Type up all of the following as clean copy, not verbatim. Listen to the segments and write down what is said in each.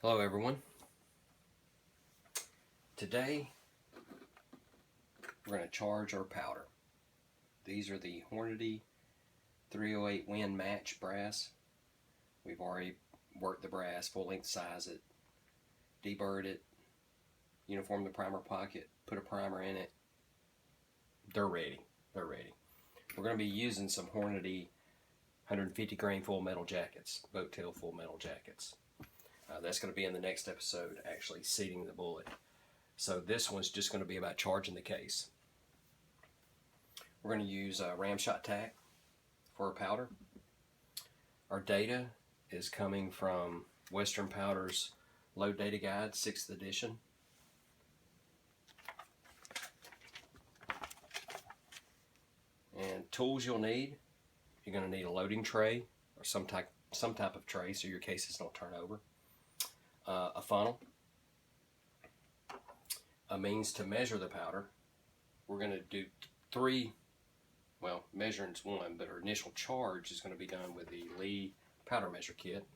Hello everyone. Today we're going to charge our powder. These are the Hornady 308 Win Match brass. We've already worked the brass, full length size it, deburred it, uniformed the primer pocket, put a primer in it. They're ready. We're going to be using some Hornady 150 grain full metal jackets, boat tail full metal jackets. That's going to be in the next episode, actually seating the bullet. So this one's just going to be about charging the case. We're going to use Ramshot TAC for our powder. Our data is coming from Western Powder's Load Data Guide, 6th edition. And tools you'll need, you're going to need a loading tray or some type of tray so your cases don't turn over. A funnel, a means to measure the powder. We're going to do measuring's one, but our initial charge is going to be done with the Lee powder measure kit,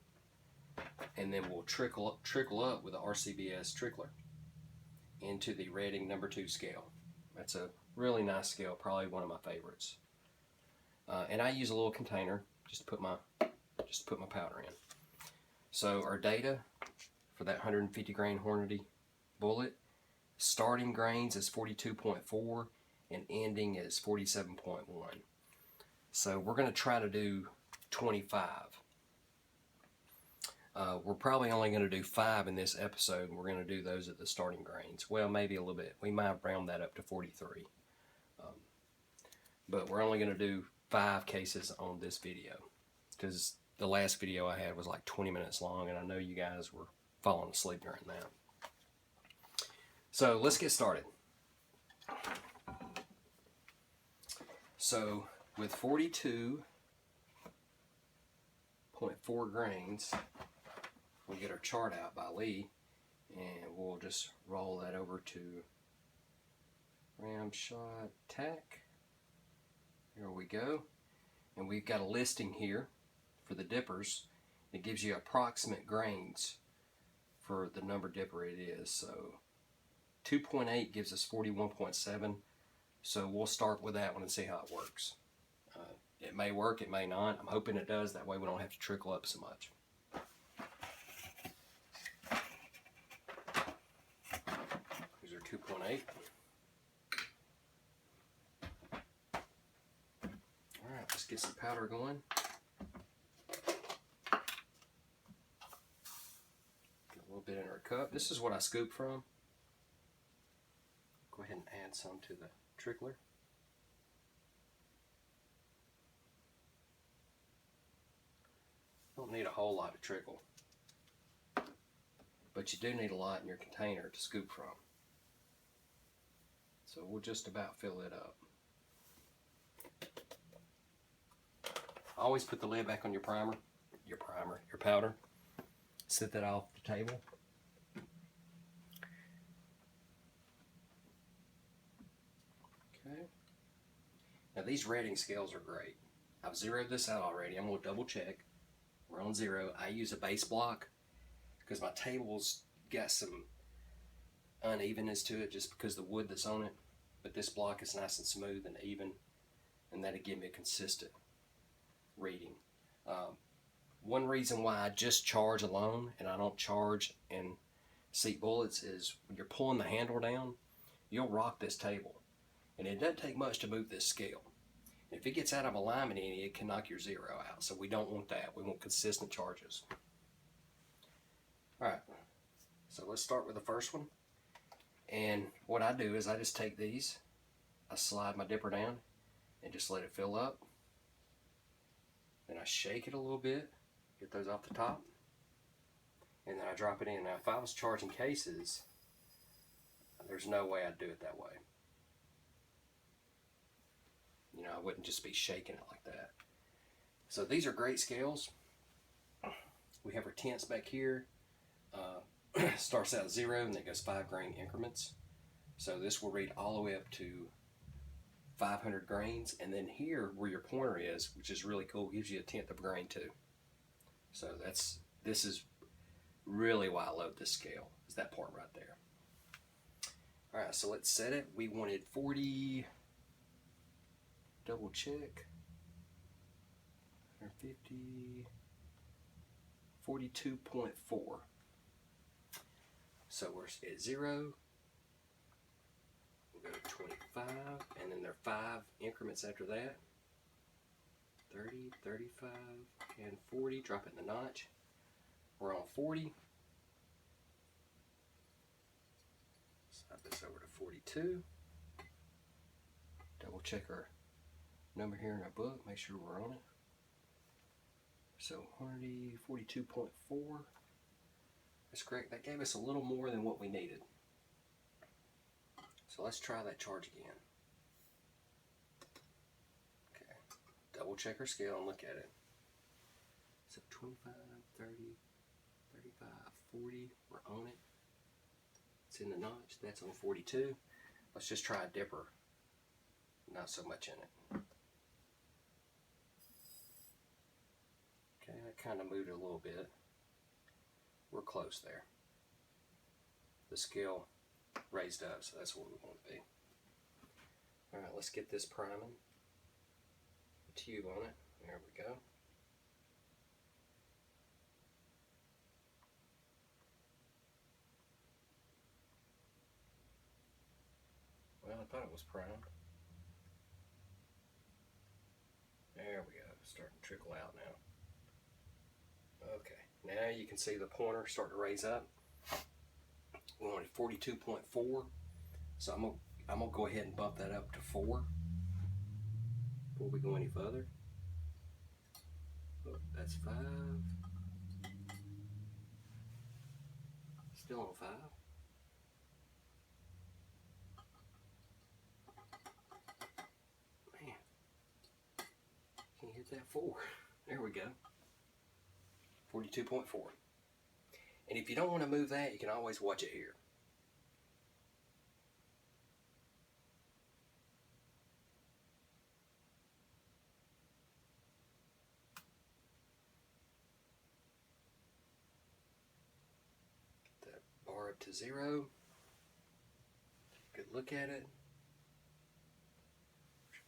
and then we'll trickle up with the RCBS trickler into the Reading number 2 scale. That's a really nice scale, probably one of my favorites. And I use a little container just to put my powder in. So our data for that 150 grain Hornady bullet, starting grains is 42.4 and ending is 47.1. So we're going to try to do 25. We're probably only going to do 5 in this episode, and we're going to do those at the starting grains. Well, maybe a little bit. We might round that up to 43. But we're only going to do 5 cases on this video, because the last video I had was like 20 minutes long, and I know you guys were falling asleep during that. So let's get started. So with 42.4 grains, we'll get our chart out by Lee, and we'll just roll that over to Ramshot TAC. Here we go. And we've got a listing here for the dippers. It gives you approximate grains for the number dipper it is. So 2.8 gives us 41.7. So we'll start with that one and see how it works. It may work, it may not. I'm hoping it does. That way we don't have to trickle up so much. Here's our 2.8. Alright, let's get some powder going. Get a little bit in our cup. This is what I scoop from. Go ahead and add some to the trickler. Don't need a whole lot of trickle, but you do need a lot in your container to scoop from. So we'll just about fill it up. Always put the lid back on your powder. Set that off the table. Okay. Now these Reading scales are great. I've zeroed this out already. I'm going to double check. We're on 0. I use a base block because my table's got some unevenness to it just because of the wood that's on it. But this block is nice and smooth and even, and that'll give me a consistent reading. One reason why I just charge alone and I don't charge and seat bullets is when you're pulling the handle down, you'll rock this table. And it doesn't take much to move this scale. If it gets out of alignment, it can knock your 0 out. So we don't want that. We want consistent charges. Alright, so let's start with the first one. And what I do is I just take these, I slide my dipper down and just let it fill up. Then I shake it a little bit, get those off the top, and then I drop it in. Now if I was charging cases, there's no way I'd do it that way. You know, I wouldn't just be shaking it like that. So these are great scales. We have our tenths back here. Starts out at 0 and then goes 5 grain increments. So this will read all the way up to 500 grains. And then here where your pointer is, which is really cool, gives you a tenth of a grain too. So this is really why I love this scale, is that part right there. All right, so let's set it. We wanted 40, double check, 150, 42.4. So we're at 0, we'll go to 25, and then there are 5 increments after that. 30, 35, and 40, drop it in the notch. We're on 40. Slide this over to 42. Double check our number here in our book, make sure we're on it. So Hornady 42.4. That's correct. That gave us a little more than what we needed. So let's try that charge again. Okay. Double check our scale and look at it. So 25, 30, 35, 40. We're on it. It's in the notch. That's on 42. Let's just try a dipper. Not so much in it. Okay, I kind of moved it a little bit. We're close there. The scale raised up, so that's what we want to be. All right, let's get this priming. The tube on it. There we go. Well, I thought it was primed. There we go. Starting to trickle out now. Okay, now you can see the pointer starting to raise up. We wanted 42.4, so I'm gonna go ahead and bump that up to 4 before we go any further. Oh, that's 5. Still on 5. Man, can't hit that 4. There we go. 42.4. And if you don't want to move that, you can always watch it here. Get that bar up to 0. Good look at it.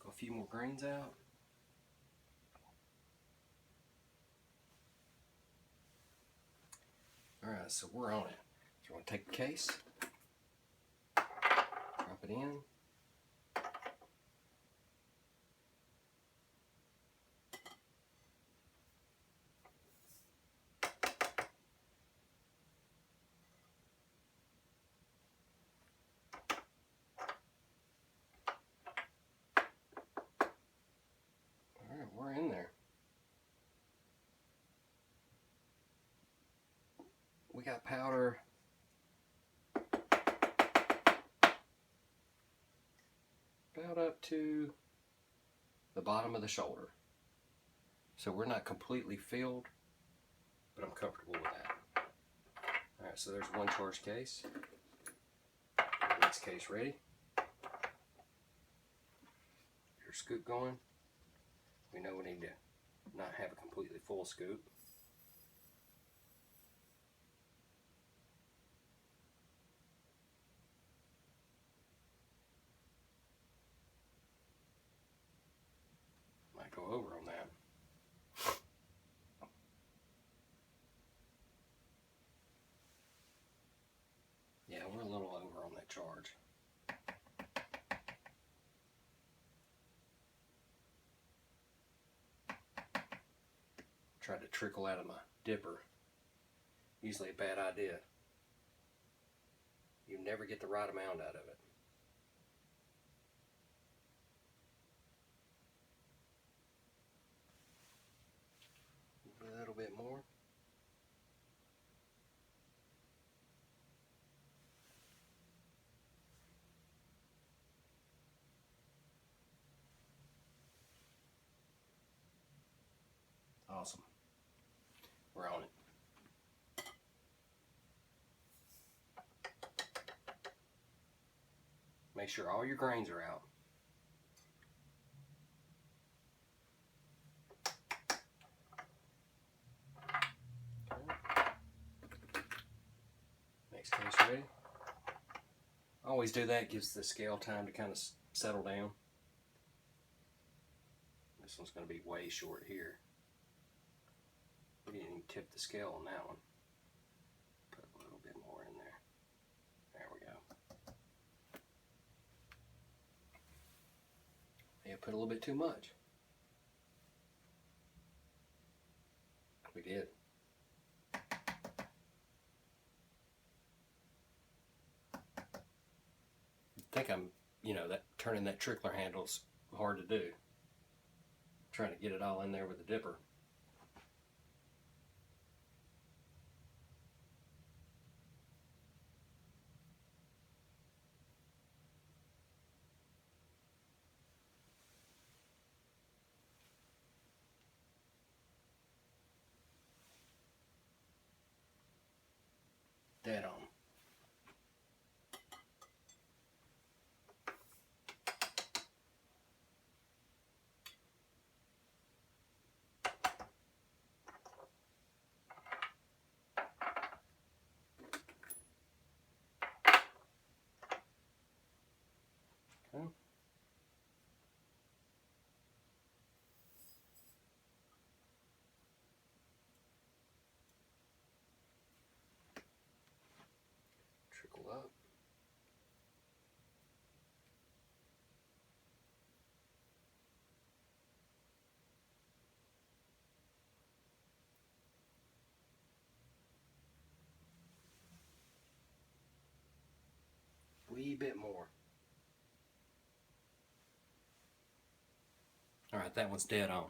Go a few more grains out. Alright, so we're on it. So we're going to take the case, drop it in. Alright, we're in there. We got powder about up to the bottom of the shoulder. So we're not completely filled, but I'm comfortable with that. Alright, so there's one charge case. Next case ready. Your scoop going. We know we need to not have a completely full scoop. Might go over on that. Yeah, we're a little over on that charge. Tried to trickle out of my dipper. Usually a bad idea. You never get the right amount out of it. A little bit more. Awesome. We're on it. Make sure all your grains are out. Next case ready. Always do that, gives the scale time to kind of settle down. This one's going to be way short here. We didn't even tip the scale on that one. Put a little bit more in there. There we go. Yeah, put a little bit too much. We did. I think I'm, that turning that trickler handle's hard to do. Trying to get it all in there with the dipper. Dead on. Okay. Trickle up. Wee bit more. All right, that one's dead on.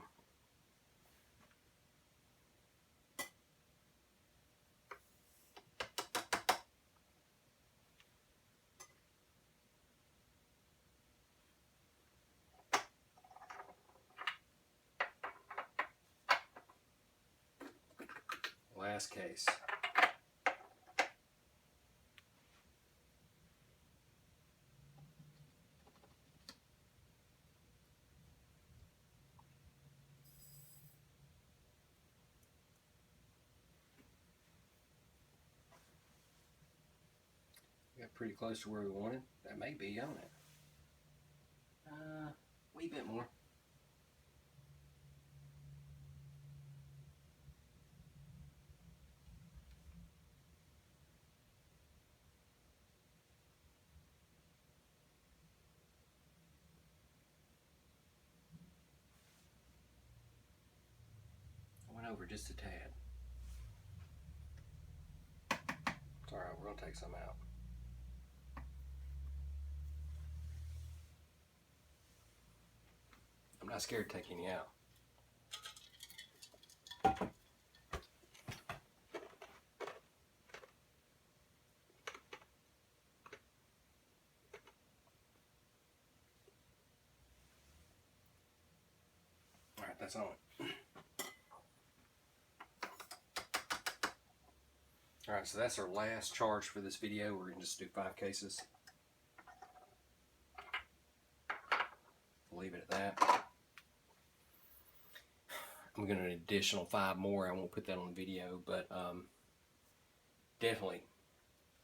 Last case. Got pretty close to where we wanted. That may be on it. Wee bit more. I went over just a tad. It's alright, we're going to take some out. I'm not scared of taking you out. Alright, that's on it. Alright, so that's our last charge for this video. We're going to just do 5 cases. We'll leave it at that. I'm going to do an additional 5 more. I won't put that on the video, but definitely,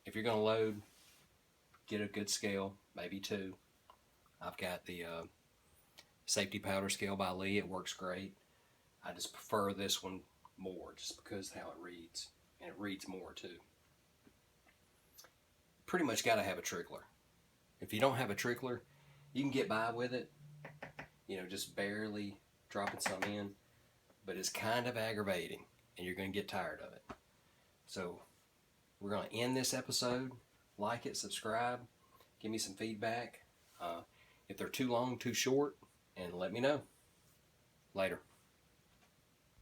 if you're going to load, get a good scale, maybe 2. I've got the safety powder scale by Lee. It works great. I just prefer this one more just because of how it reads. And it reads more too. Pretty much got to have a trickler. If you don't have a trickler, you can get by with it, just barely dropping some in, but it's kind of aggravating and you're going to get tired of it. So we're going to end this episode. Like it, subscribe, give me some feedback. If they're too long, too short, and let me know. Later.